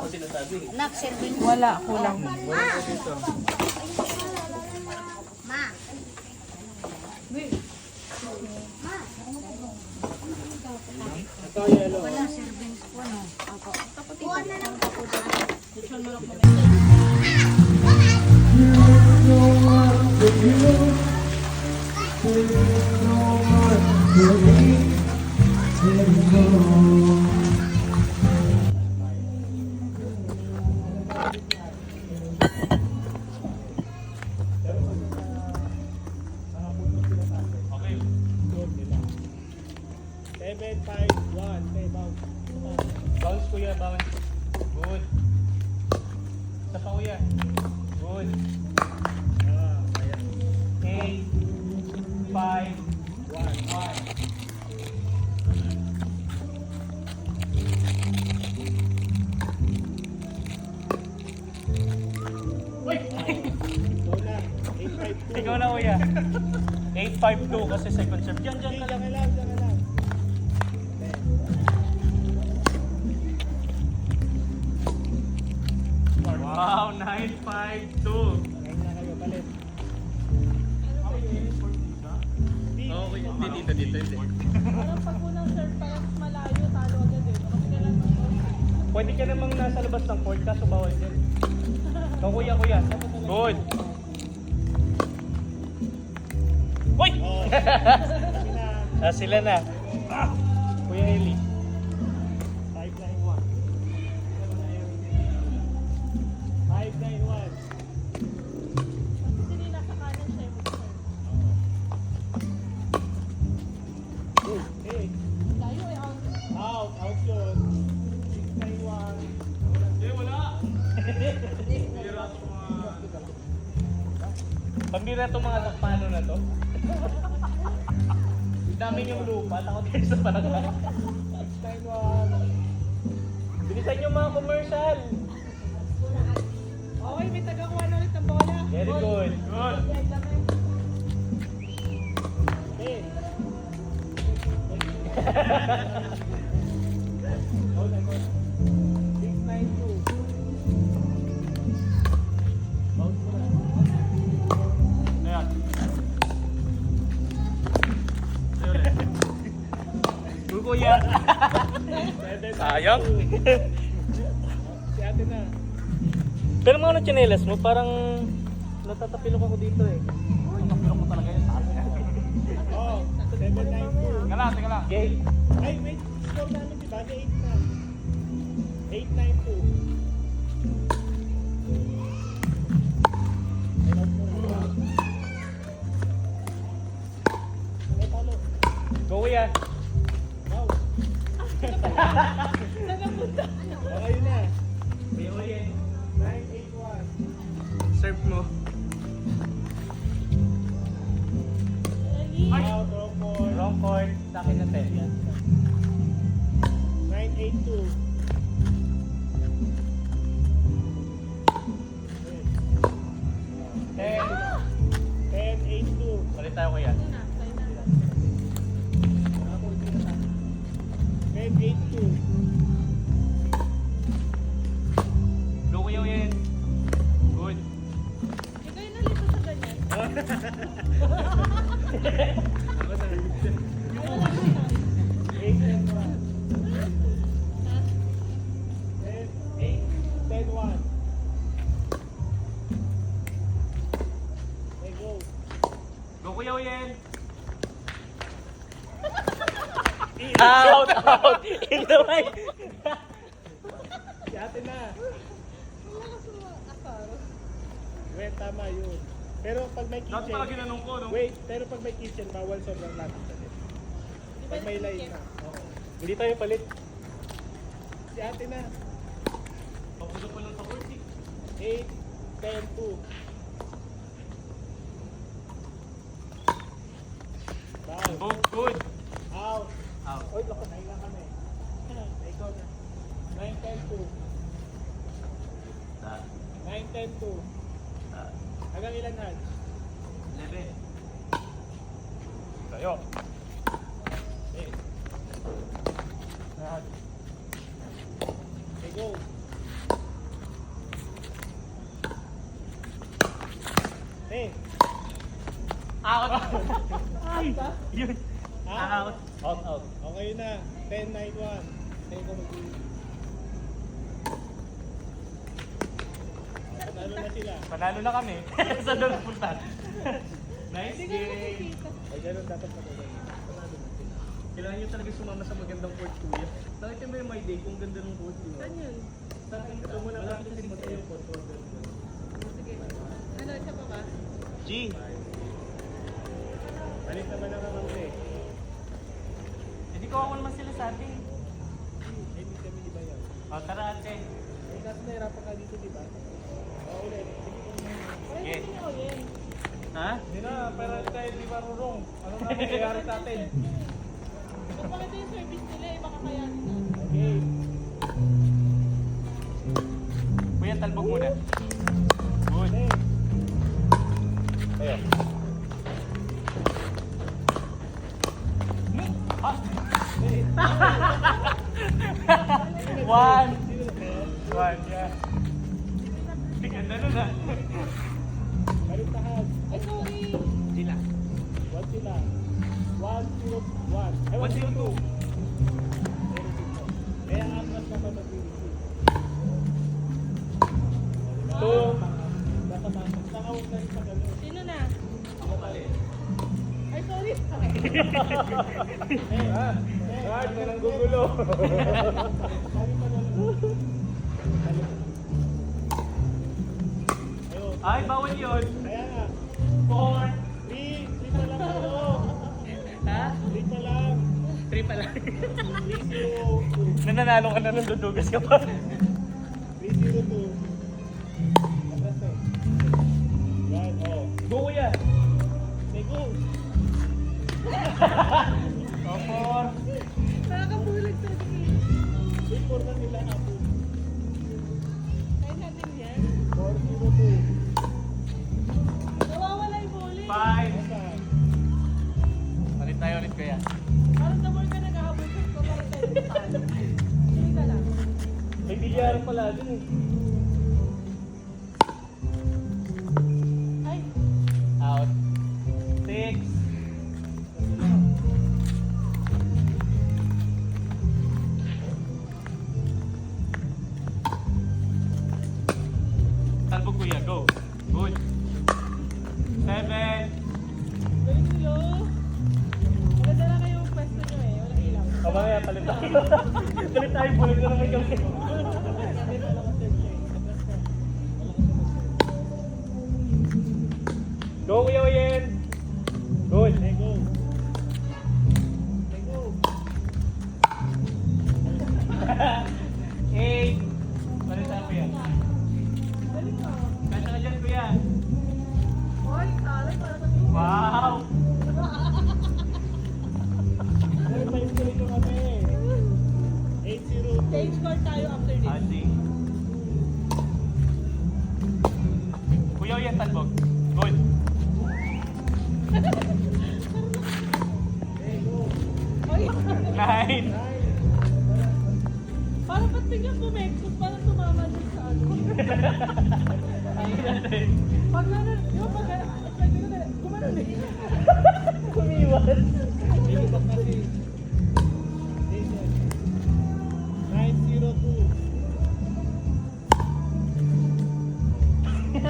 ko sinasabi. Nak, serving. Wala, kulang. Wala ko dito. Ma. Ito, yellow. Wala, serving. Ano? Ako. Kuha na lang ako dyan. Okay. 7-5-1. Okay, bounce. Bounce kuya, bounce. Good. Isa pa kuya. Good. Ayan. 8, 5, 1. Ikaw na. 8-5-2. Ikaw na kuya. 8-5-2 kasi second serve. Diyan ka lang. Diyan ka lang. Wow, 9-5-2. Ngayon na kayo, palit. Oo, kuya. Hindi, dito. Parang pag unang serve, parang malayo, talo agad eh. Kasi kailan mo Pwede ka namang nasa labas ng court, kaso bawal din. So, kuya. Good. Uy! Oh, kami na. Sila na. Kuya Eli. 5-9-1. 5-9-1. Kasi hindi nasa kanan siya yung mag-serve. Hey, Layo eh, out. out yun. 6-9-1. Wala. Pambira itong mga takpano na to. Dami yung lupa, takot kayo sa barangay. 6-9-1. Bilisan yung mga commercial. Okay, may tagakuha na ulit ng bola. Very good. Good. Hey. Hold on. 6-9-2. Bounce mo na. Ayan. Good kuya. 7-9-2. Sayang. Si ate na. Pero mga tsinelas mo, parang natatapilok ako dito eh. Natapilok mo talaga yun sa akin. Oh, 7-9-2. Teka lang. Gay. Ay, wait. Score namin, di ba? 8 na. 8-9-2. Ay, talo. Go kuya. Wow. Okay, yun na. 9-8-1. Serve mo. Out, wrong ball. Wrong court. Sa akin na 10 yan. 9-8-2. 10-8-2. Balik tayo kuya. 10-8-2. Go kuya uyin. Good. Ikaw yung nalito sa ganyan. Ako na. 8-1. 10-1. Okay, go. Go kuya uyin. Out! In the way! Si ate na. Wait, tama yun. Pero pag may Dapat kitchen, pala ginanong ko, no? wait, pero pag may kitchen, bawal sobrang lapit sa din. Pag may line na. Oo. Hindi tayo palit. Si ate na. Papunta pa lang sa court eh. 8, 10, 2. Down. Go, good. Out. Out. Oy, loko, nahinga kami. Ikaw na. 9, 10, 2. 9, 10, 2. Hanggang ilan hands? 11. Tayo. Okay. Okay, go. Out! Ay! Yun! Out! Out! Okay na. 10, 9, 1. Tayo ko Panalo na sila. Panalo na kami. Sa doon punta. Nice Hindi ko game! nakikita. Ay, ganun dapat matulog. Panalo na sila. Kailangan nyo talaga sumama sa magandang court, kuya. Nakita mo yung my day kung ganda ng court, di ba? Saan yun? Sa akin, ito mo na Malapit na si Mateo po. Sige. Ano, siya pa ba? G! Alis naman ang kamangke. Hindi ko ako naman sila sa atin. Hindi kami di ba yan? O, tara ate. Eh, kaso nahirapan ka dito, di ba? Oo, ulit. Sige. Hindi ako yun. Ha? Hindi na, pero tayo di marunong. Ano na nangyayari sa atin? Ba't maganda yung service nila eh, baka kayanin na. Okay. Kuya, talbog muna. Good. Hey. Ayo. One. One, yeah. Ganda nun ah. Balik na hag. Ay, sorry. Sila. 1 sila. 1-0-1. Ay, 1-0-2. 1-0-2. Kaya ang atlas na pa mag-receive. Two. Basta nakawag na rin sa gano'n. Sino na? Ako pala eh. Ay, sorry. Guard, na ng gugulo. Ay, bawal yun. Kaya nga. 4. 3 pa lang ako. Ha? 3 pa lang. 3 pa lang. 3-0-2. Nananalo ka na ng dudugas ka pa. 3-0-2. Atlas eh. Yan, oh. Go kuya. May go. O, 4. Nakakabulag sa akin. Before na nila ako. Kaya natin yan. 4-0-2. Nawawala yung bowling. 5. Basta. Ulit tayo ulit kuya. Parang the more ka nag-ahabol sa ko, parang tayo pala. Sige ka lang. May bilyar pala dun eh. Ay, Out. 6. Talbog kuya, go. Good. 7. galing nyo. Maganda na kayo pwesto nyo eh. Walang ilaw. Mamaya, palit tayo. Palit tayo, bulag na naman kami. Go kuya Oyen. Good. May go. May go. 8. Palit tayo kuya. Galing mo. Kanta ka dyan kuya. Oy, taray para sa Wow. Ay, may tuloy ko kami. 8-0-2. Change score tayo after this. Adi. Kuya Oyen, talbog. Good. Hey, go. Oy, 9. parang ba't biglang bumeksos? Parang tumama dun sa ano. Pag ano, di ba pag expect ko na, gumanon eh. Kumiwan. Nilibak na si Jason. 9-0-2. 10.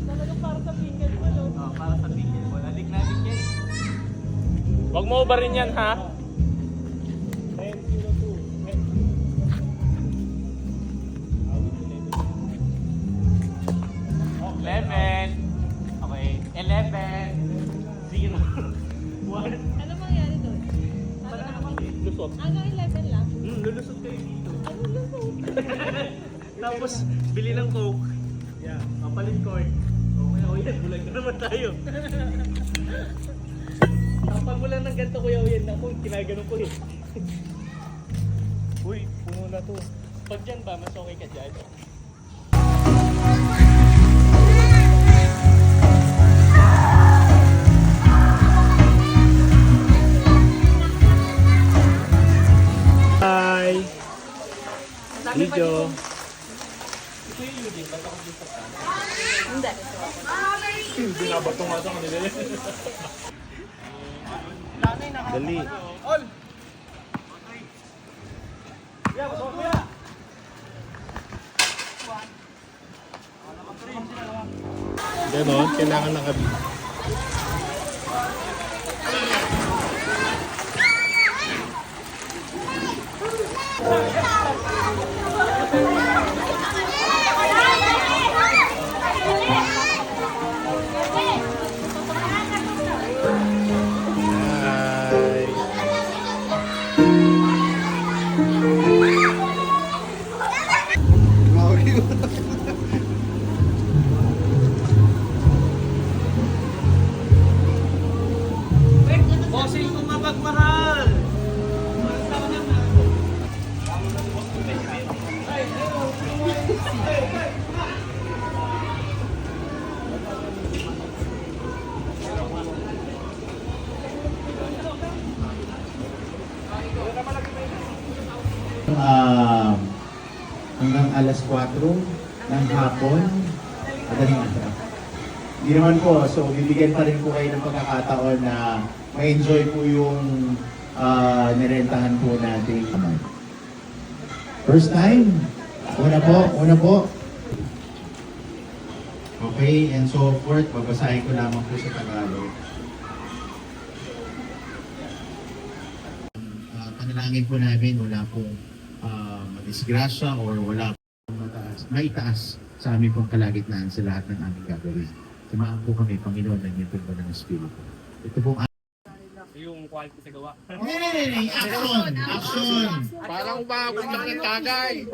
Talagang para sa finger mo, no? Oh, para sa tigil mo. Nalik natin yan. Huwag mo ba rin yan, ha? 10-0-2. Awit 11. Okay. 11. 0. 1. Ano mangyari doon? Wala naman eh. Lusot. Hanggang 11 lang? Lulusot kayo dito. Ano lang to? Tapos, bili ng Coke. Yeah. Kapalit court. Okay, Oyen. Bulag na naman tayo. Tapang mo lang ng ganito, Kuya Oyen. Ako, kinaganon ko eh. Uy, puno na to. Pag dyan ba, mas okay ka dyan? Binabato nga sa kanila yun. Dali. Ganon, kailangan nakabit. Bossing kong mapagmahal! Hanggang alas 4 ng hapon, madaling araw. Hindi naman po, so bibigyan pa rin po kayo ng pagkakataon na ma-enjoy po yung nirentahan po natin. First time? Una po. Okay, and so forth, babasahin ko lamang po sa Tagalog. Panalangin po namin, wala pong madisgrasya or wala pong maitaas sa aming pong kalagitnaan sa lahat ng aming gagawin. Samahan po kami, Panginoon, ng iyong tulong ng Espiritu. Ito pong Yung quality sa gawa. Hindi. Action! Parang bago ng tagay!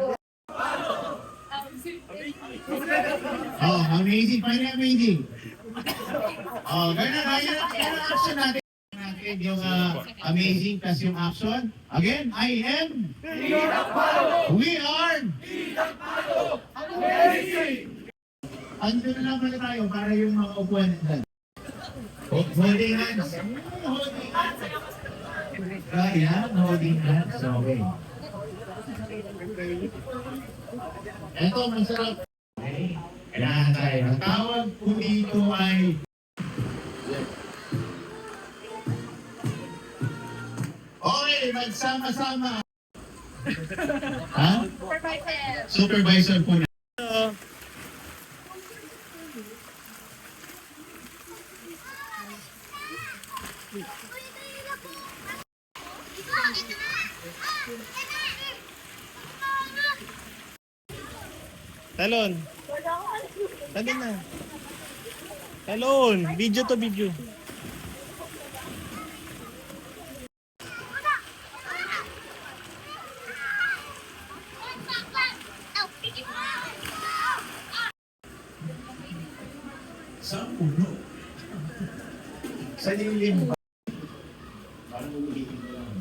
Oh, amazing. Very amazing. Oh, ganun action natin. Yung amazing plus yung action. Again, I am. We are. Amazing. Andun na lang pala tayo para yung mga upuan nandun. Holding hands. Holding hands. Kaya, holding hands. Okay. Ito, masarap. Okay. Kailangan tayo. Ang tawag po dito ay okay, magsama-sama. Ha? Supervisor po na. Talon. Talon na. Talon. Video to video. Sa puno. Sa lilim ba? Parang ulitin mo lang.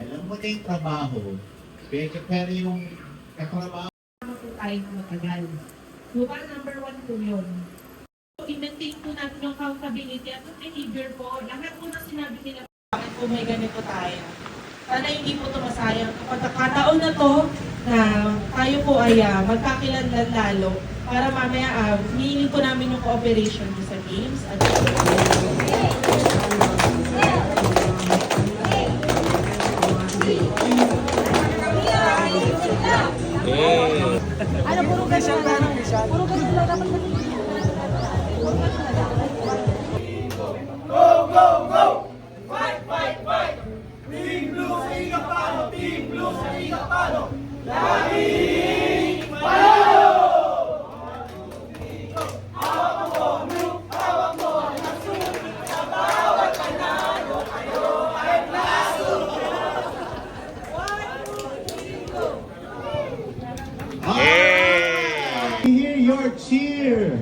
Alam mo na yung trabaho, pero yung katrabaho. Tayo matagal. Diba, number 1 po yun. I-maintain po natin yung accountability at yung behavior po. Lahat po na sinabi nila. Bakit po may ganito tayo? Sana hindi po ito masayang. Pagkakataon na to na tayo po ay magkakilanlan lalo para mamaya hihingin po namin yung cooperation po sa games. At Ano, puro ganun na lang. Puro ganun na dapat Hear your cheer.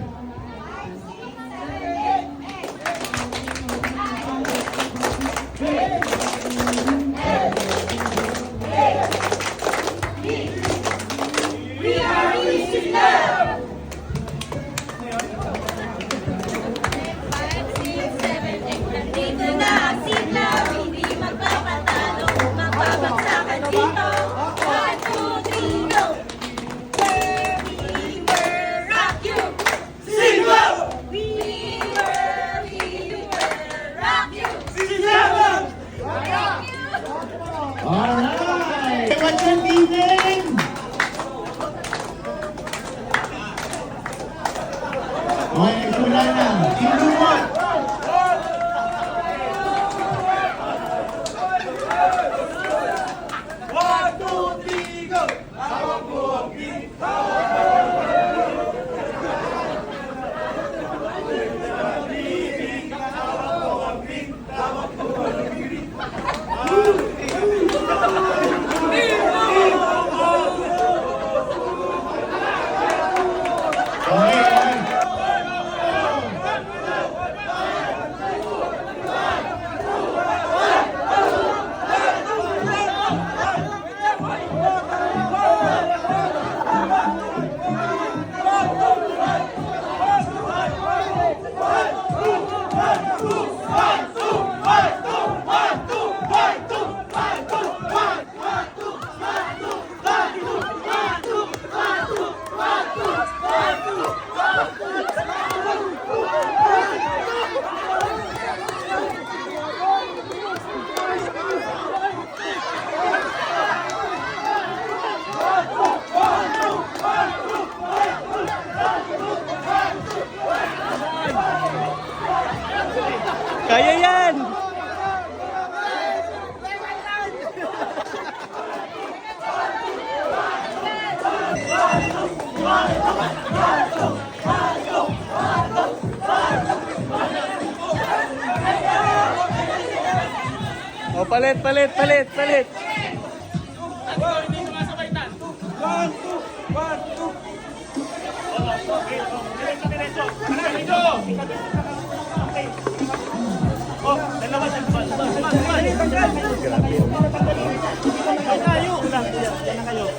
Argentinian! Okay, nagsimula na. Team Lumot! Okay, okay. Kaya yan! O, palit, palit, palit, palit.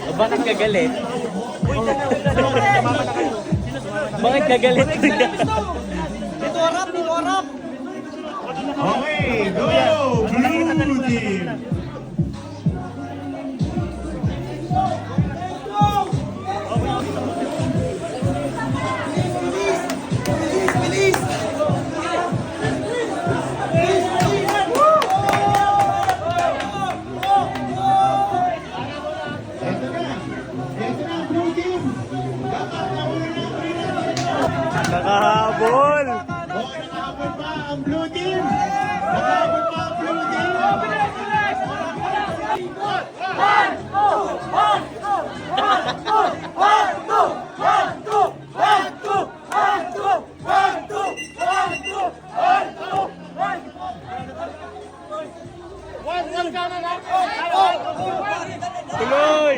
O, bakit kagalit? Bakit kagalit? Okay, go! Blue team! Ito na! Ito na ang blue team! Dapat nahuli na ang green natin. Nakahabol! Okay, nakahabol pa ang blue team! Nakahabol pa ang blue team! Tuloy!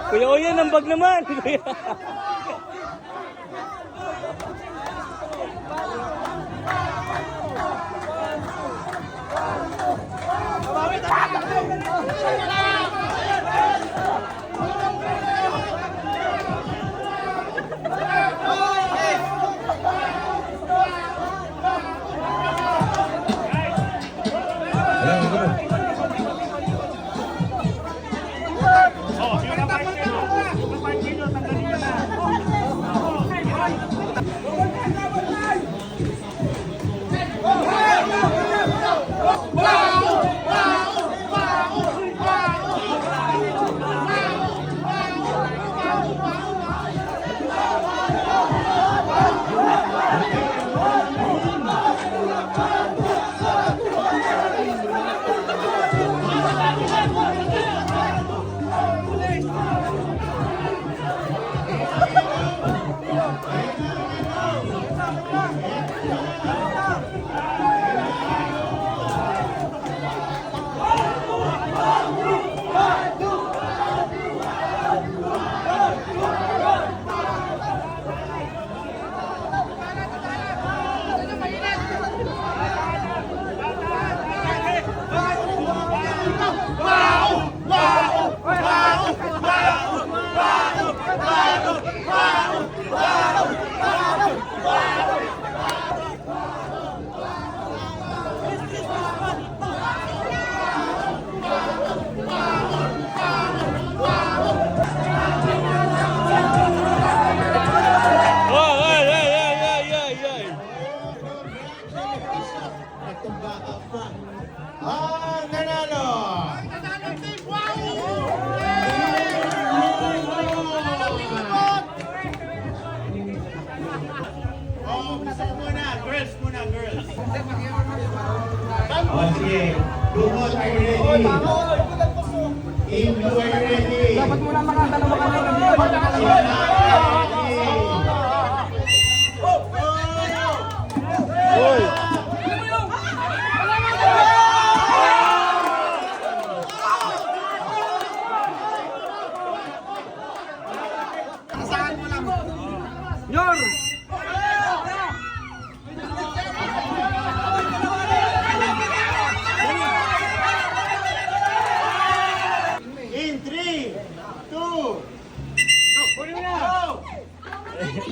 Kuya Oyen, ang bag naman! Kuya. Okay. Lumot, are you ready? Team Blue, are you ready? Dapat muna makatanong ka In 3, 2,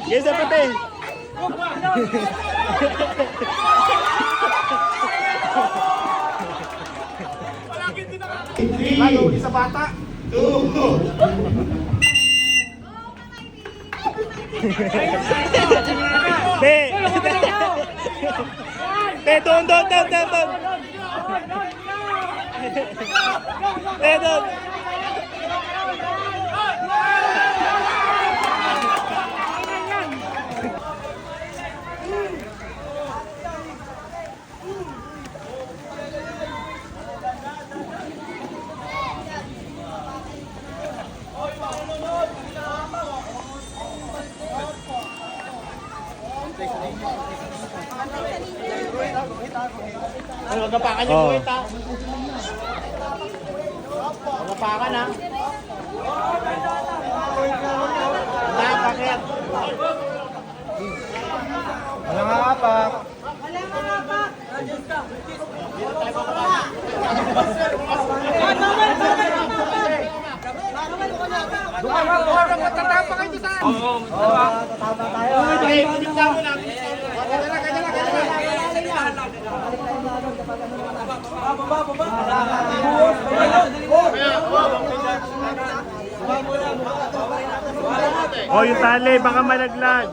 Yes, pati. in 3, isa bata. 2, Be. Be, doon. Be, doon. Ano, gapakan yung buwit ha? Gapakan ha? Napakit. Walang hapak. Oh, yung tali, baka malaglag.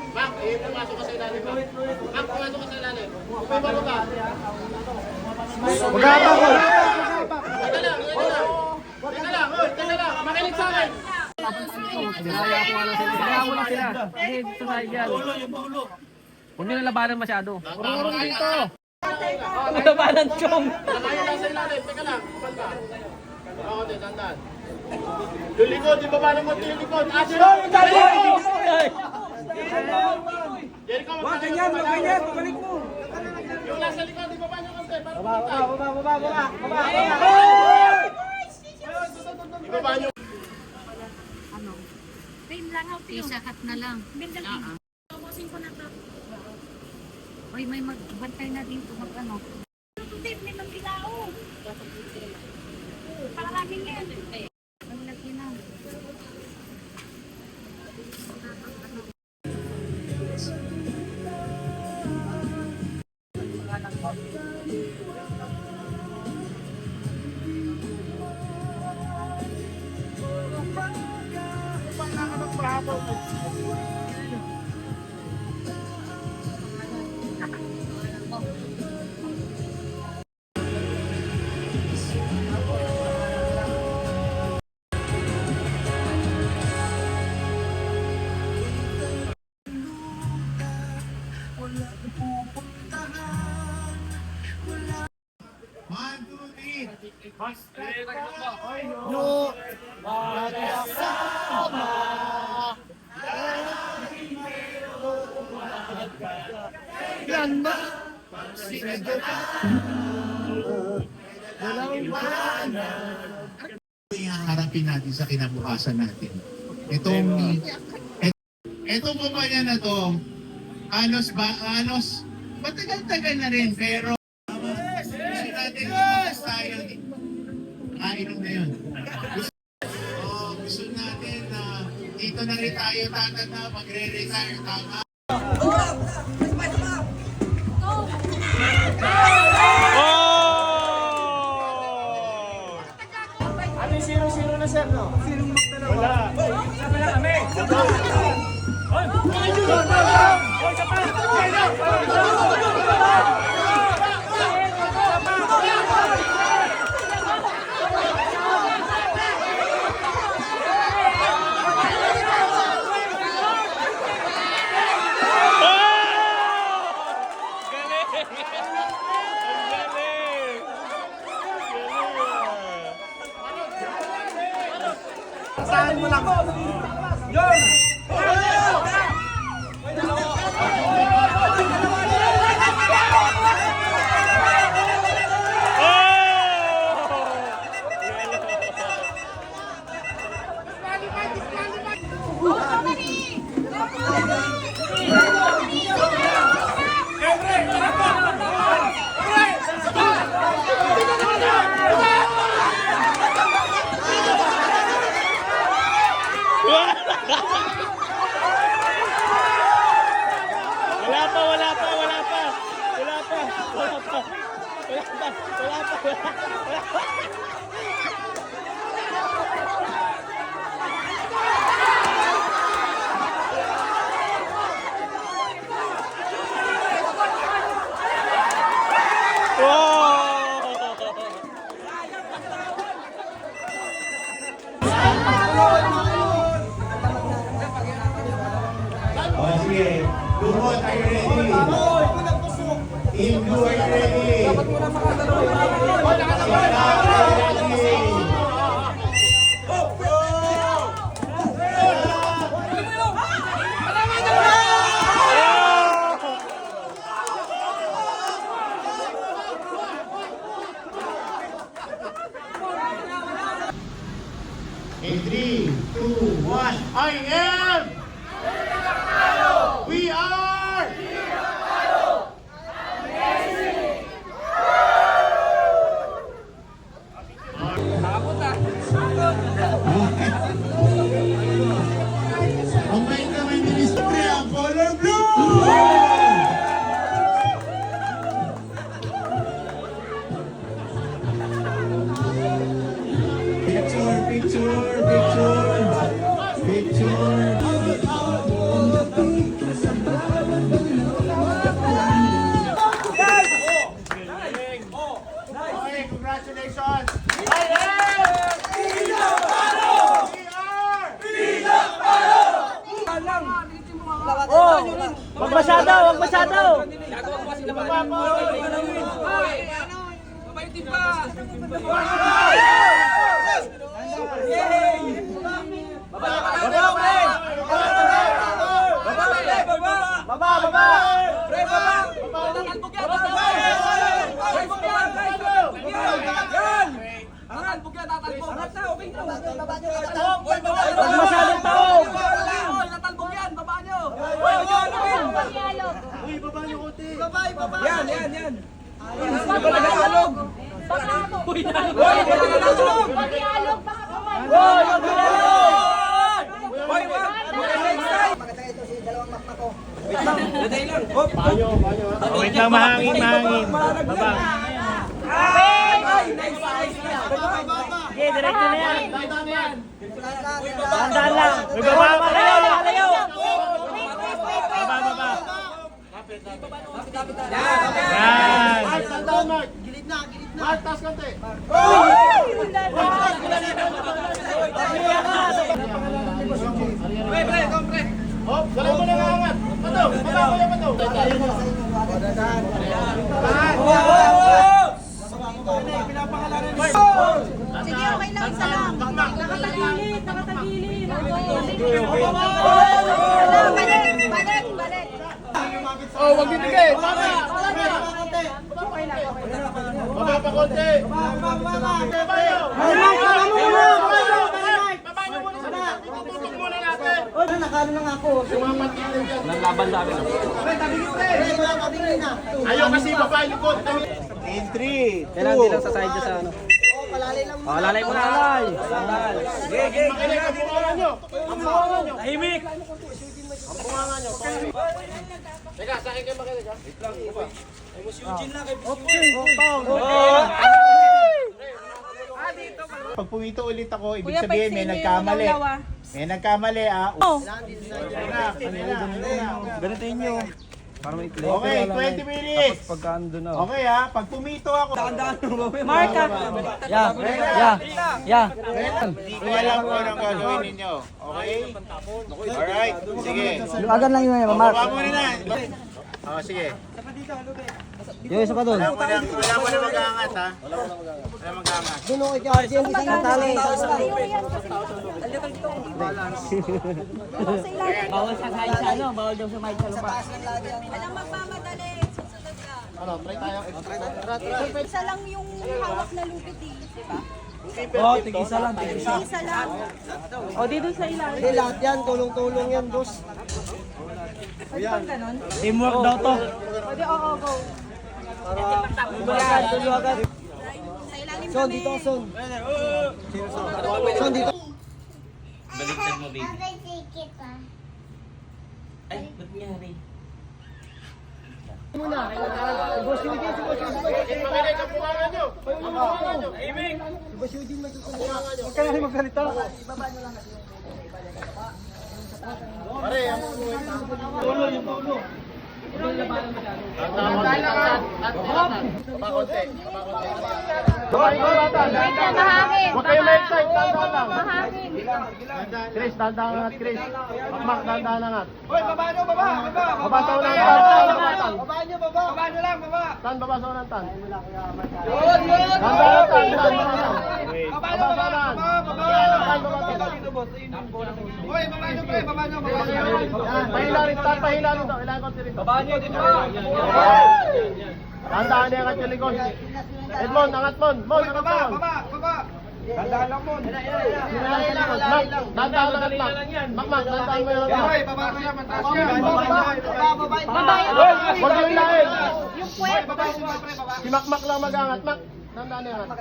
Mac, pumasok ka sa ilalim. Mac, pumasok ka sa ilalim. Baba. Teka lang. Makinig sa akin. Huwag nyo nalabanan masyado. Labanan chong. Nakayo lang sa ilalim. Teka lang. Banda. Ako din, dandan. Yung likod, yung baba ng konti yung likod. Jericho, wag ganyan. Babalik mo. Yung nasa likod, yung baba ng konti. Baba. Ibaba nyo. Isakat na lang. Ubusin ko na to. Oy, may magbantay na dito mag-ano. May mag-ilao. Pakaraming yan. Ang laki na. One, two, three. Yung harapin natin sa kinabukasan natin. Itong kumpanya na to, matagal-tagal na rin, pero gusto natin lumakas tayo. Kainom na yun. Gusto natin na dito na rin tayo tatanda, magre-retire, tama? Ano yung 0-0 na sir, no? Sinong magdalawa? Wala. Sama na kami. Wala pa, wala pa, wala pa. Wala pa, wala pa. Wala pa, wala pa, wala pa. O sige, Lumot, are you ready? Team Blue, are you ready? Sila, are you ready? In 3, 2, 1, I am! We are! Ang may kamay ministry ang color blue! Picture, picture, picture, Okay, congratulations! I am! Wag masyado, wag masyado. Wag masyadong tao. Wait lang, mahangin, mahangin. Baba. Sige, diretso na yan. Tandaan lang. May baba pa kayo. Layo. Baba, baba. Yan. Tandaan, Mark. Gilid na. Mark, taas konti. Oh, galing mo na angat. Pato, baba mo yan, Pato. Sige, okay lang, isa lang. Nakatagilid. Balik. Oh, wag bibigay. Baba pa konti. Itututok muna natin. Nakano lang ako. Ayaw kasi baba yung likod. In 3, 2, Kailangan din lang sa side sa ano. Lalay mo na, lalay. Makinig ang bungangan nyo. Ang bungangan nyo. Tahimik. Ang bungangan nyo. Teka, sa akin kayo makinig ha. Wait lang, iba. Pag pumito ulit ako, ibig sabihin may nagkamali. May nagkamali ah. Ganito inyo. Para may play. Okay, 20 minutes. Pagka ando na. Okay ha, pag pumito ako. Mark Yeah. Kaya lang po anong gagawin ninyo. Okay? Alright, sige. Luwagan lang yun, Mark. Baba muna na. Oh, sige. Yung isa pa doon. Wala mo na mag-aangat ha. Doon ako kay Arjen, isang tali. Bawal sa kahit sa ano, bawal daw sa kahit sa lupa. Walang magmamadali. Susunod ka. Ano, try tayo. Isa lang yung hawak na lupit eh. Diba? Oo, tig-isa lang, tig-isa. Isa lang. O, dito sa ilalim. Hindi, lahat yan, tulong-tulong yan, boss. Teamwork daw to. Pwede, oo, go. Tuloy agad. Sa ilalim Son, kami. dito, Son. Son, dito. Baliktad mo, baby. Ay, ba't nangyari? Si Boss Eugene, si Boss Eugene. Si Boss Eugene, may tutulungan. Huwag ka na rin magsalita. Pare, ang Tulo, yung tulo. Huwag kayo ma-excite, dandan lang. Chris, dandan angat, Chris. Makmak, dandan angat. Hoy, baba nyo, baba! Baba sa unang tan, tan. Baba nyo, baba! Baba nyo lang, baba! Tan, baba sa unang tan. Yun, yun! Dandan tan, tan, tan. Baba nyo, baba! Baba! Hoy, baba nyo, pre! Baba nyo, baba nyo! Pahila rin, tan, pahila rin to. Ilan konti rin to. Baba nyo, dito! Dandan niya angat yung likod. Edmond, angat mon. Mon, angat Baba, mon. baba, baba! Tandaan lang mo! Mak, dandan angat, Mak. Makmak, dandan mo yung Hoy, angat. baba ko yan, mataas yan! Baba, Huwag yung ilahin. Hoy, baba si pre, baba! Si Makmak lang mag-angat, Mak. Dandan niya angat.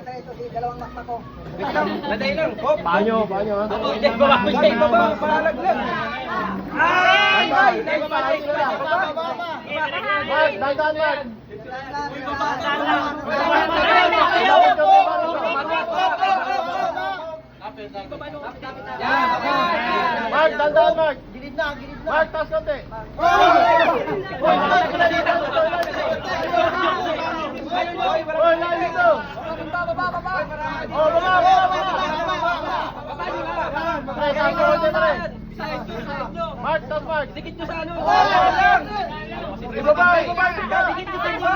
Madali lang! Hop! Banyo, banyo ha. Hindi, baba ko siya. Baba, palaglag! Ay! Mark, dandan, Mark. Mark, dandan, Mark. Gilid na, gilid na! Mark, taas konti. Hoy, lalim ito. Oh, baba. Ay, taas konti pa rin. Mark, taas, Mark. Dikit nyo sa ano. Ibaba. Dikit nyo sa iba.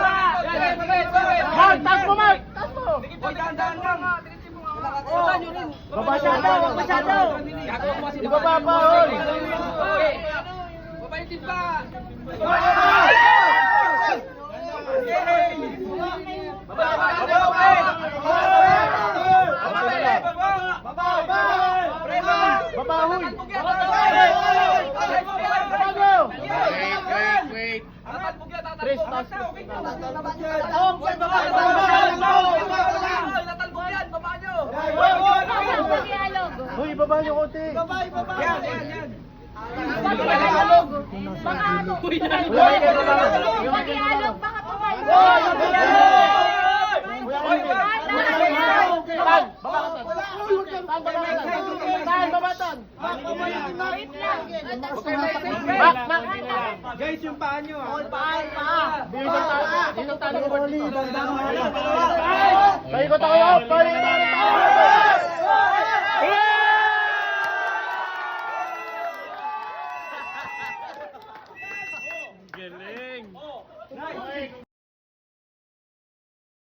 Mark, taas mo, Mark. Taas mo. Hoy, dahan-dahan lang! Baba siya, masyado. Ibaba pa, hoy. Babaitin pa! Baba, huy. Wait. Chris, taas. Huy, ibaba niyo konti. Guys, yung paa nyo ah! Paikot ako.